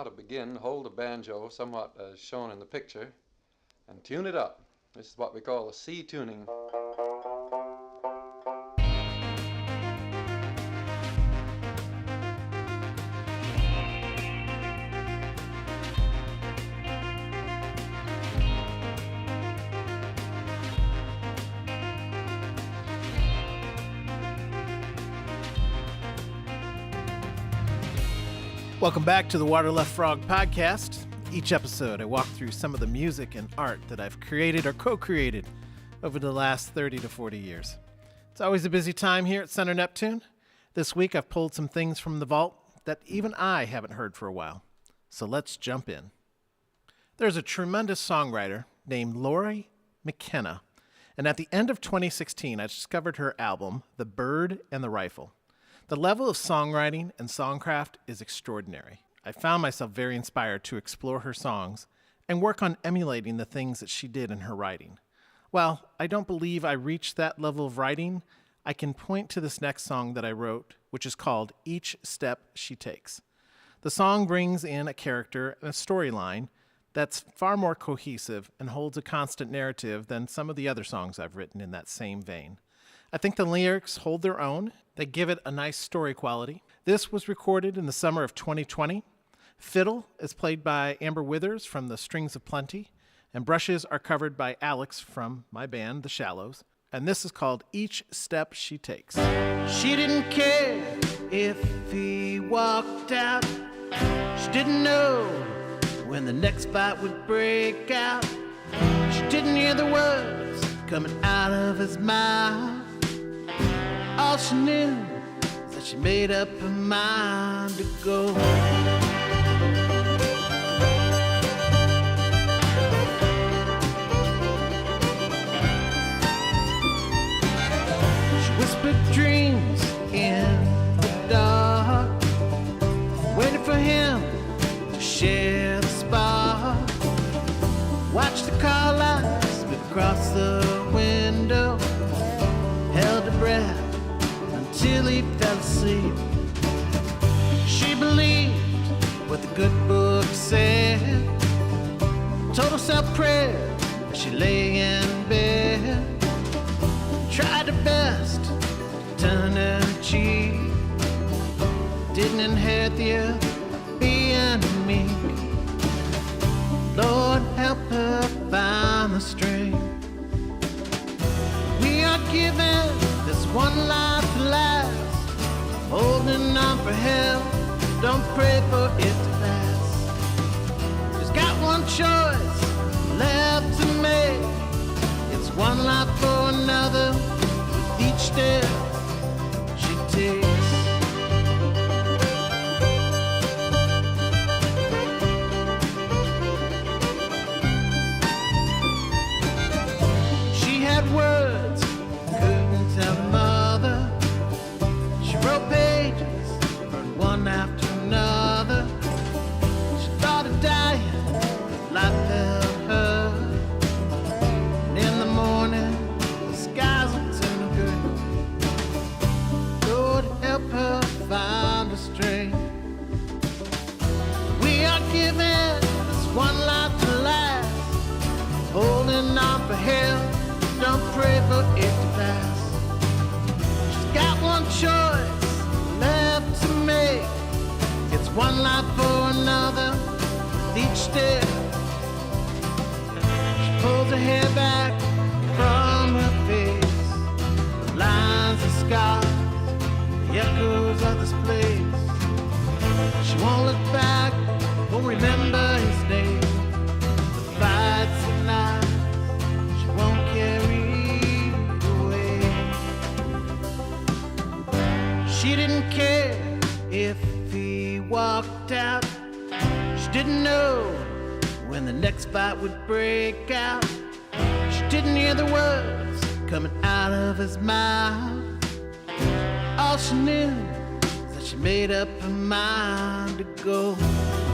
how to begin, hold a banjo somewhat as shown in the picture, and tune it up. This is what we call a C tuning. Welcome back to the Water Left Frog podcast. Each episode, I walk through some of the music and art that I've created or co-created over the last 30 to 40 years. It's always a busy time here at Center Neptune. This week, I've pulled some things from the vault that even I haven't heard for a while. So let's jump in. There's a tremendous songwriter named Lori McKenna, and at the end of 2016, I discovered her album, The Bird and the Rifle. The level of songwriting and songcraft is extraordinary. I found myself very inspired to explore her songs and work on emulating the things that she did in her writing. While I don't believe I reached that level of writing, I can point to this next song that I wrote, which is called Each Step She Takes. The song brings in a character and a storyline that's far more cohesive and holds a constant narrative than some of the other songs I've written in that same vein. I think the lyrics hold their own. They give it a nice story quality. This was recorded in the summer of 2020. Fiddle is played by Amber Withers from the Strings of Plenty, and brushes are covered by Alex from my band, The Shallows. And this is called Each Step She Takes. She didn't care if he walked out. She didn't know when the next fight would break out. She didn't hear the words coming out of his mouth. All she knew is that she made up her mind to go. She whispered dreams in the dark, waited for him to share the spark. Watched the car lights split across the window, held her breath till he fell asleep. She believed what the good book said, told herself prayers as she lay in bed, tried her best to turn her cheek, didn't inherit the earth of being meek. Lord, help her find the strength. We are given this one life to last, holding on for help, don't pray for it to pass. She's got one choice left to make, it's one life for another with each step she takes. She had words couldn't tell her mother. She wrote pages, burned one after another. She thought of dying, life held her. And in the morning, the skies would turn gray. Lord, help her find the strength. We are given this one life to last, holding on for help, don't pray for it to pass. She's got one choice left to make, it's one life for another with each step. She pulls her hair back from her face, the lines and scars, the echoes of this place. She won't look back, won't remember his name, the fights and lies she won't carry away. She didn't care if he walked out. She didn't know when the next fight would break out. She didn't hear the words coming out of his mouth. All she knew is that she made up her mind to go.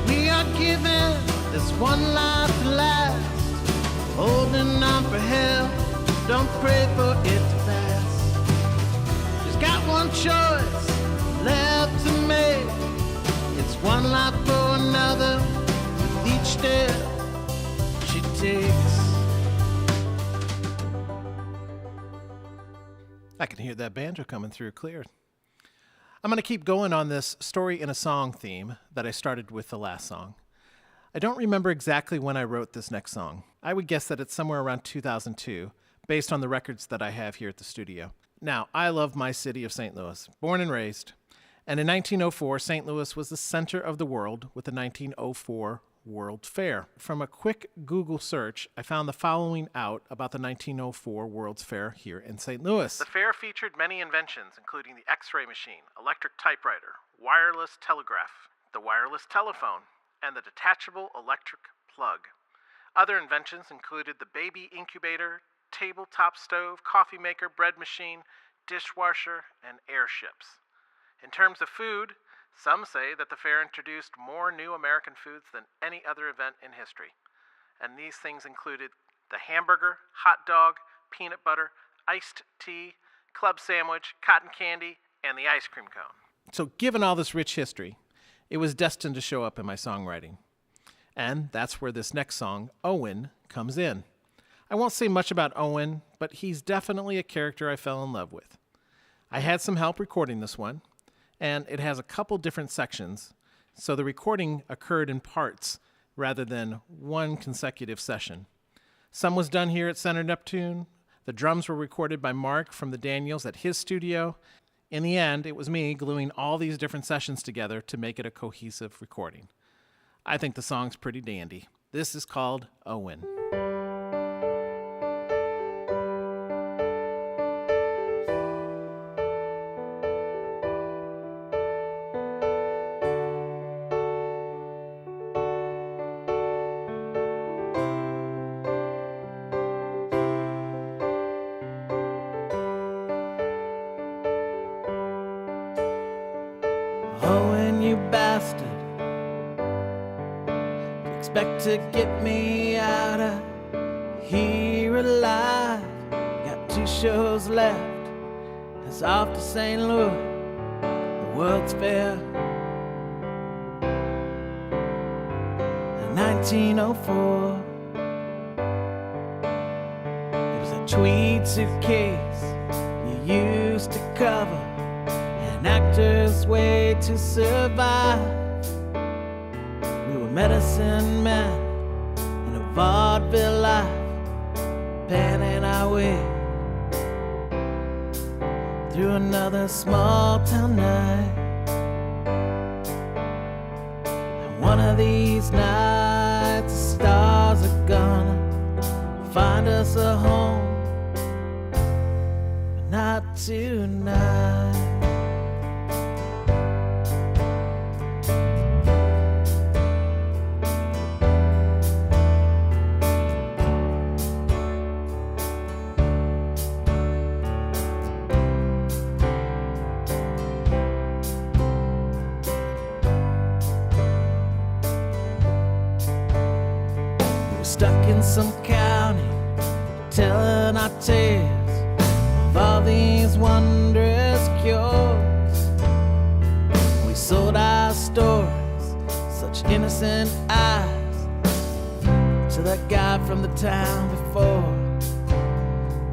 We are given this one life to last, holding on for help, don't pray for it to pass. She's got one choice left to make, it's one life for another I can hear that banjo coming through clear. I'm going to keep going on this story in a song theme that I started with the last song. I don't remember exactly when I wrote this next song. I would guess that it's somewhere around 2002, based on the records that I have here at the studio. Now, I love my city of St. Louis, born and raised. And in 1904, St. Louis was the center of the world with the 1904 World Fair. From a quick Google search, I found the following out about the 1904 World's Fair here in St. Louis. The fair featured many inventions, including the X-ray machine, electric typewriter, wireless telegraph, the wireless telephone, and the detachable electric plug. Other inventions included the baby incubator, tabletop stove, coffee maker, bread machine, dishwasher, and airships. In terms of food, some say that the fair introduced more new American foods than any other event in history. And these things included the hamburger, hot dog, peanut butter, iced tea, club sandwich, cotton candy, and the ice cream cone. So given all this rich history, it was destined to show up in my songwriting. And that's where this next song, Owen, comes in. I won't say much about Owen, but he's definitely a character I fell in love with. I had some help recording this one, and it has a couple different sections, so the recording occurred in parts rather than one consecutive session. Some was done here at Center Neptune. The drums were recorded by Mark from the Daniels at his studio. In the end, it was me gluing all these different sessions together to make it a cohesive recording. I think the song's pretty dandy. This is called Owen. Owen, you bastard, you expect to get me out of here alive. Got 2 shows left, it's off to St. Louis, the World's Fair. In 1904, it was a tweed suitcase you used to cover an actor's way to survive. We were medicine men in a vaudeville life, panning our way through another small town night. And one of these nights the stars are gonna find us a home, but not tonight. Stuck in some county, telling our tales of all these wondrous cures. We sold our stories, such innocent eyes, to that guy from the town before.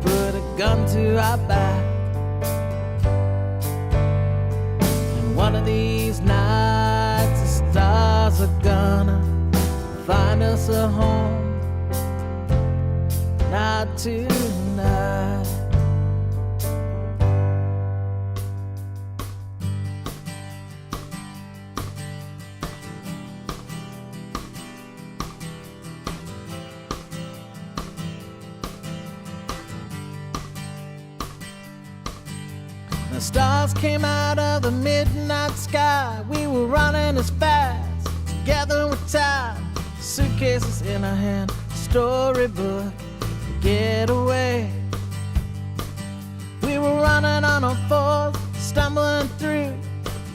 Put a gun to our back, and one of these nights the stars are gonna find us a home, not tonight. The stars came out of the midnight sky. We were running as fast, together with time, suitcases in our hand, storybook, get away. We were running on our fours, stumbling through,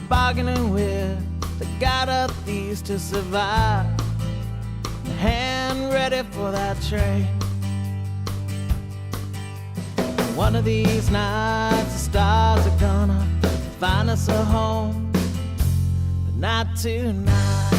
bargaining with the God of thieves to survive, hand ready for that train. One of these nights the stars are gonna find us a home, but not tonight.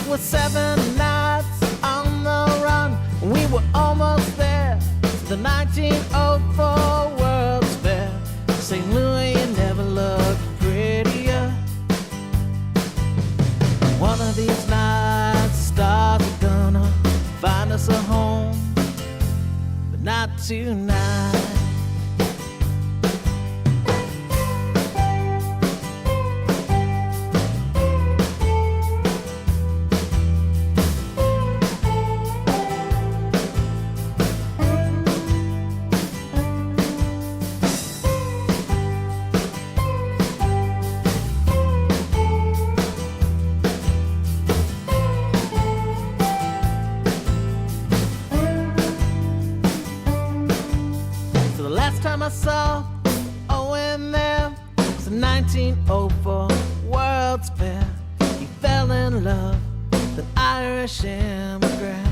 was 7 nights on the run. We were almost there to the 1904 World's Fair. St. Louis, you never looked prettier. One of these nights, the stars are gonna find us a home, but not tonight. I saw Owen there was the 1904 World's Fair. He fell in love with an Irish immigrant.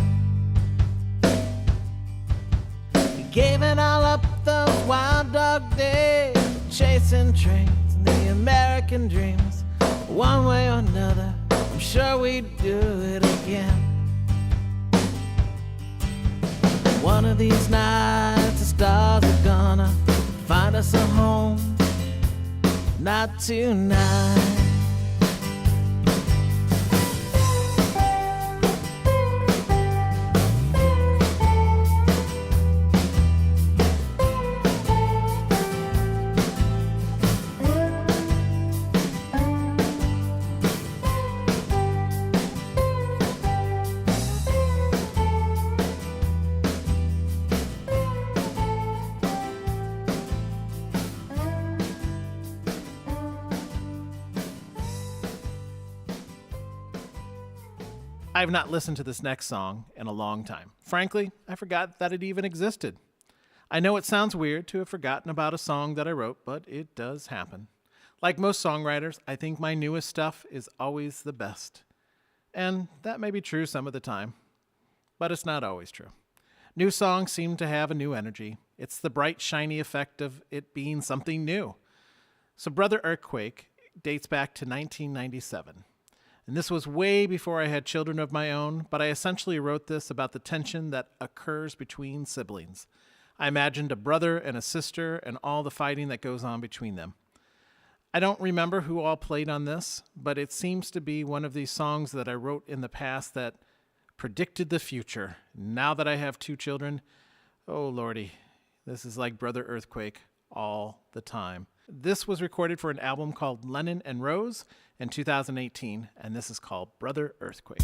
He gave it all up those wild dog days, chasing trains and the American dreams. One way or another, I'm sure we'd do it again. One of these nights, the stars are gonna find us a home, not tonight. I have not listened to this next song in a long time. Frankly, I forgot that it even existed. I know it sounds weird to have forgotten about a song that I wrote, but it does happen. Like most songwriters, I think my newest stuff is always the best. And that may be true some of the time, but it's not always true. New songs seem to have a new energy. It's the bright, shiny effect of it being something new. So Brother Earthquake dates back to 1997. And this was way before I had children of my own, but I essentially wrote this about the tension that occurs between siblings. I imagined a brother and a sister and all the fighting that goes on between them. I don't remember who all played on this, but it seems to be one of these songs that I wrote in the past that predicted the future. Now that I have 2 children, oh lordy, this is like Brother Earthquake all the time. This was recorded for an album called Lennon and Rose in 2018, and this is called Brother Earthquake.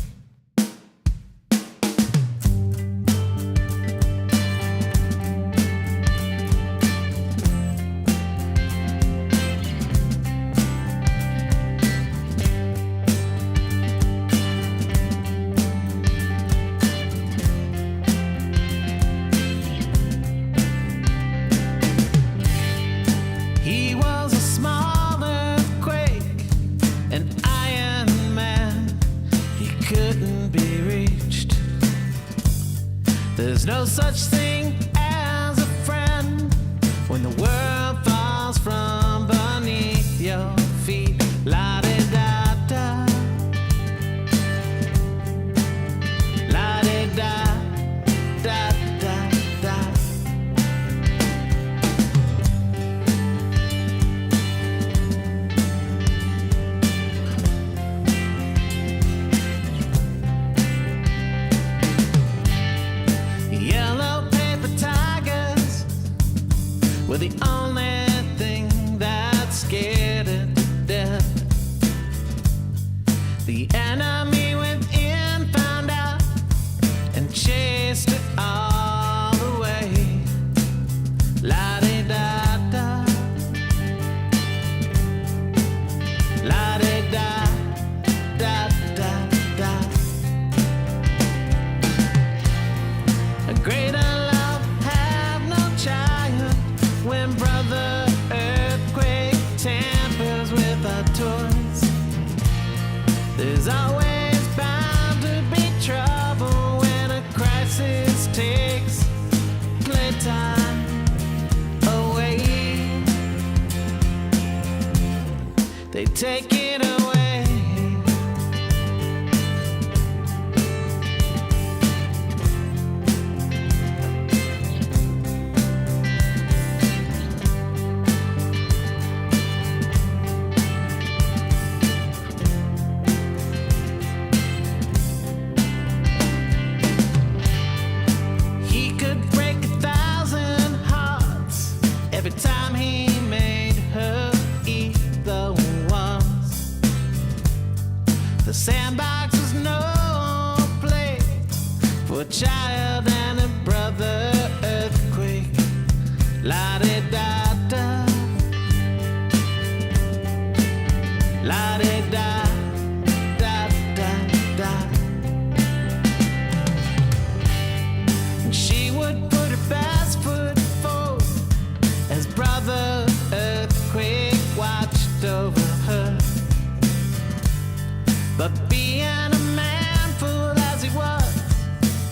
There's no such thing as a friend when the world falls from beneath your feet. La-di-da-da, la-di-da, da-da-da. Yellow paper tigers were the only thing that scared it to death. The enemy within found out and chased it all away. La-di-da-da, la-di-da, da-da-da. A greater love have no child when Brother Earthquake tampers with our toys. There's always bound to be trouble when a crisis takes playtime away. They take it away. a child and a brother earthquake. La-di-da-da, la-di-da, da-da-da. And she would put her best foot forward as brother earthquake watched over her. But being a man fool as he was,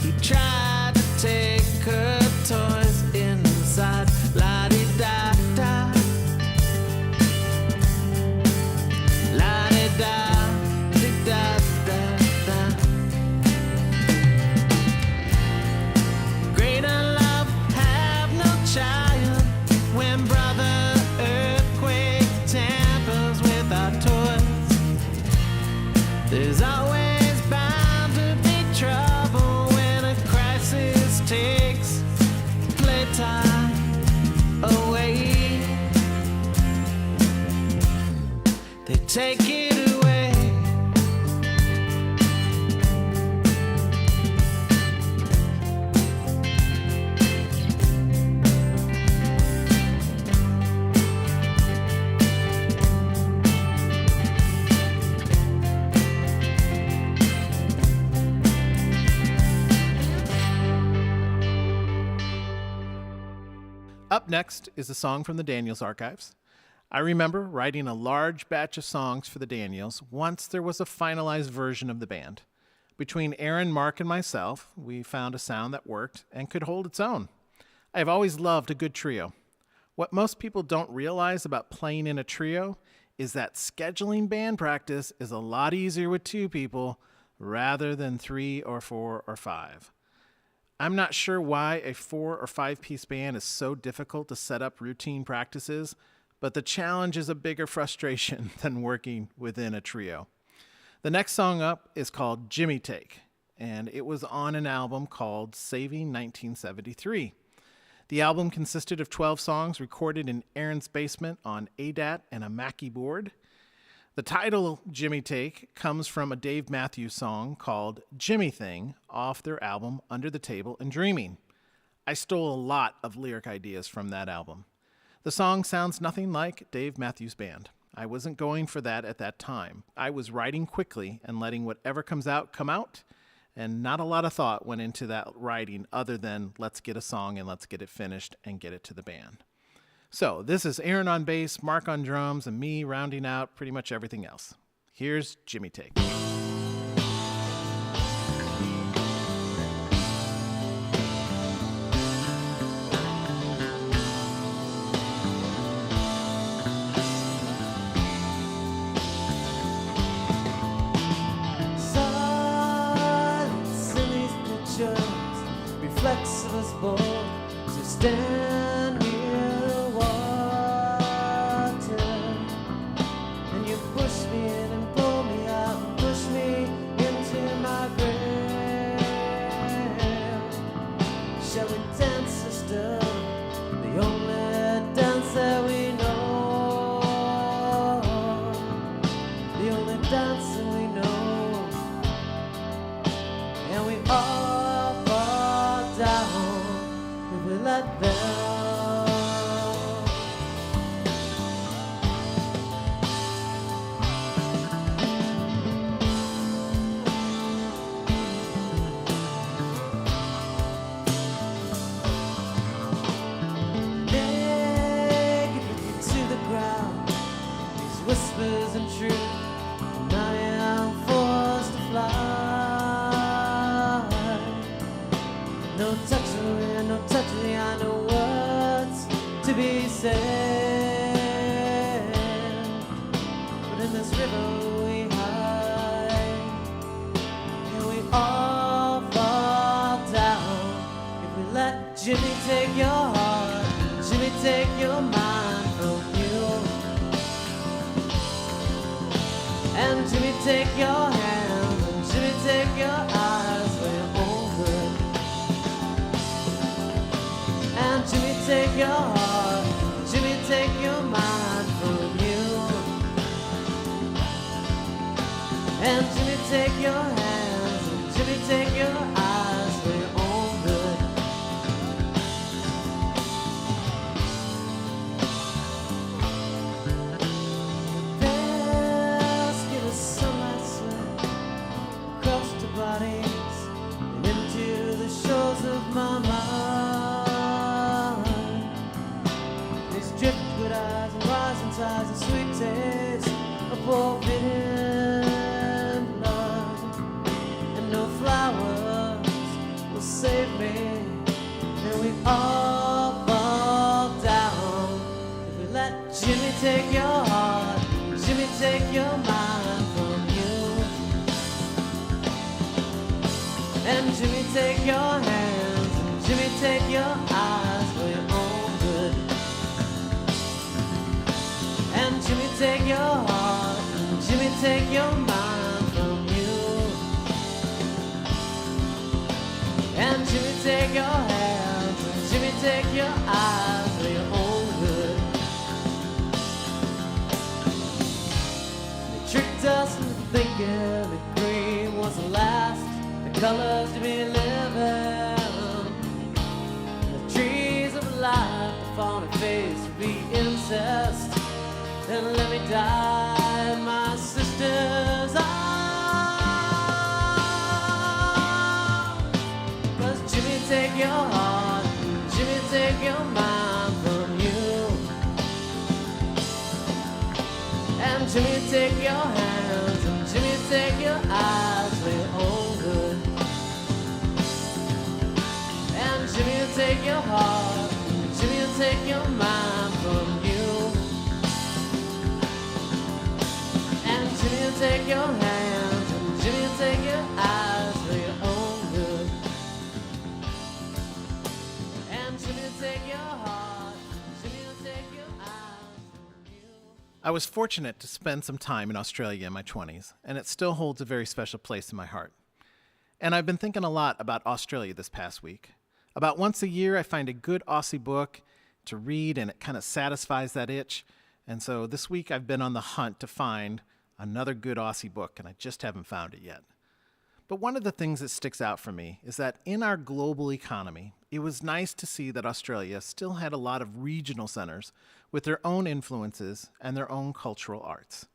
he tried to take her toys inside. La-di-da-da, la-di-da, di-da-da-da. Greater love have no child when brother earthquake tampers with our toys. There's always bound to be trouble when a crisis takes playtime away. They take it away. Up next is a song from the Daniels Archives. I remember writing a large batch of songs for the Daniels once there was a finalized version of the band. Between Aaron, Mark, and myself, we found a sound that worked and could hold its own. I have always loved a good trio. What most people don't realize about playing in a trio is that scheduling band practice is a lot easier with 2 people rather than 3 or 4 or 5. I'm not sure why a 4 or 5 piece band is so difficult to set up routine practices, but the challenge is a bigger frustration than working within a trio. The next song up is called Jimmy Take, and it was on an album called Saving 1973. The album consisted of 12 songs recorded in Aaron's basement on ADAT and a Mackie board. The title, Jimmy Take, comes from a Dave Matthews song called Jimmy Thing off their album Under the Table and Dreaming. I stole a lot of lyric ideas from that album. The song sounds nothing like Dave Matthews Band. I wasn't going for that at that time. I was writing quickly and letting whatever comes out come out, and not a lot of thought went into that writing other than let's get a song and let's get it finished and get it to the band. So this is Aaron on bass, Mark on drums, and me rounding out pretty much everything else. Here's Jimmy Take. Silence in these pictures reflects us both to stand near water, and you push me in and pull me out and push me into my grave. Shall we dance, sister? The only dance that we know, the only dance that we know, and we all fall down if we let them. Naked to the ground, these whispers and truth, and I am forced to fly. No touching me, no touching me, I know words to be said, but in this river we hide, and we all fall down if we let Jimmy take your heart, Jimmy take your mind from you, and Jimmy take your hand, and Jimmy take your eyes way over, and Jimmy take your heart, Jimmy take your mind from you, and Jimmy take your hands, and Jimmy take your eyes way bodies and into the shores of my mind. These driftwood eyes and rising tides, a sweet taste of forbidden blood, and no flowers will save me, and we all fall down if we let Jimmy take your heart, Jimmy take your mind from you, and Jimmy take your hands, and Jimmy take your eyes for your own good, and Jimmy take your heart, and Jimmy take your mind from you, and Jimmy take your hands, and Jimmy take your eyes for your own good. They tricked us into thinking that green was the last, the colors to be living, the trees of life, the fawn and face would be incest. Then let me die in my sister's arms. 'Cause Jimmy take your heart, Jimmy take your mind from you, and Jimmy take your hands, and Jimmy take your eyes for your own good, and Jimmy will take your heart, and Jimmy will take your mind from you. Jimmy will take your hands, and Jimmy will take your eyes for your own good, and Jimmy will take your heart, and Jimmy will take your eyes from you. I was fortunate to spend some time in Australia in my 20s, and it still holds a very special place in my heart. And I've been thinking a lot about Australia this past week. About once a year, I find a good Aussie book to read, and it kind of satisfies that itch. And so this week, I've been on the hunt to find another good Aussie book, and I just haven't found it yet. But one of the things that sticks out for me is that in our global economy, it was nice to see that Australia still had a lot of regional centers with their own influences and their own cultural arts.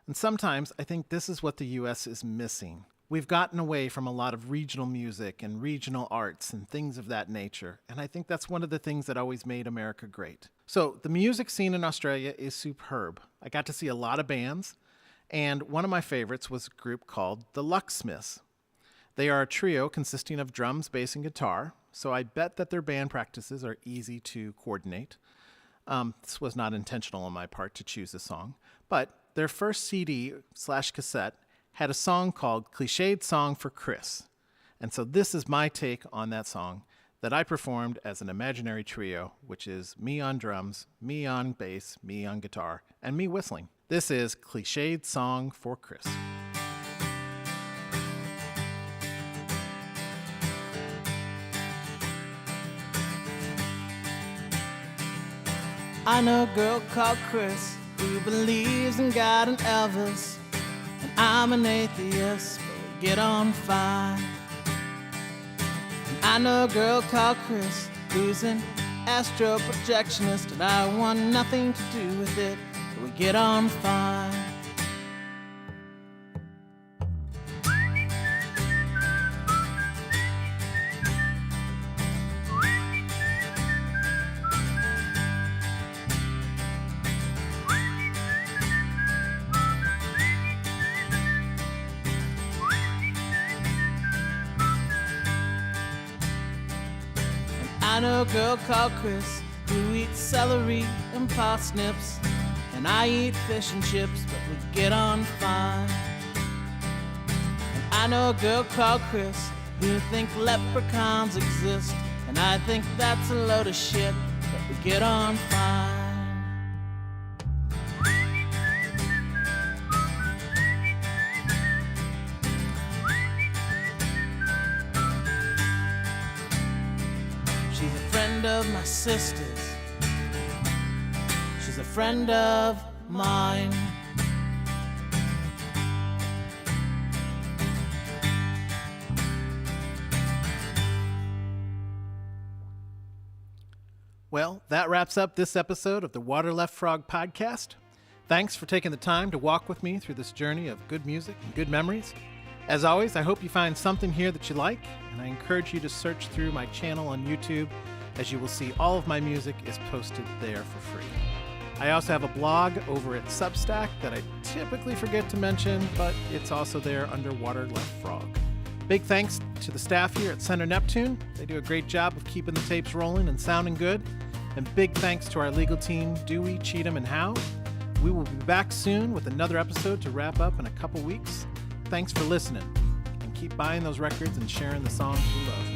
And sometimes I think this is what the US is missing. We've gotten away from a lot of regional music and regional arts and things of that nature, and I think that's one of the things that always made America great. So the music scene in Australia is superb. I got to see a lot of bands, and one of my favorites was a group called the Locksmiths. They are a trio consisting of drums, bass, and guitar, so I bet that their band practices are easy to coordinate. This was not intentional on my part to choose a song, but their first CD/cassette had a song called Cliched Song for Chris. And so this is my take on that song that I performed as an imaginary trio, which is me on drums, me on bass, me on guitar, and me whistling. This is Cliched Song for Chris. I know a girl called Chris who believes in God and Elvis, and I'm an atheist, but we get on fine. And I know a girl called Chris who's an astro projectionist, and I want nothing to do with it, but we get on fine. I know a girl called Chris who eats celery and parsnips, and I eat fish and chips, but we get on fine. And I know a girl called Chris who thinks leprechauns exist, and I think that's a load of shit, but we get on fine. She's a friend of my sister's. She's a friend of mine. Well, that wraps up this episode of the Water Left Frog podcast. Thanks for taking the time to walk with me through this journey of good music and good memories. As always, I hope you find something here that you like, and I encourage you to search through my channel on YouTube, as you will see all of my music is posted there for free. I also have a blog over at Substack that I typically forget to mention, but it's also there under Water Left Frog. Big thanks to the staff here at Center Neptune. They do a great job of keeping the tapes rolling and sounding good. And big thanks to our legal team, Dewey, Cheatham, and Howe. We will be back soon with another episode to wrap up in a couple weeks. Thanks for listening, and keep buying those records and sharing the songs you love.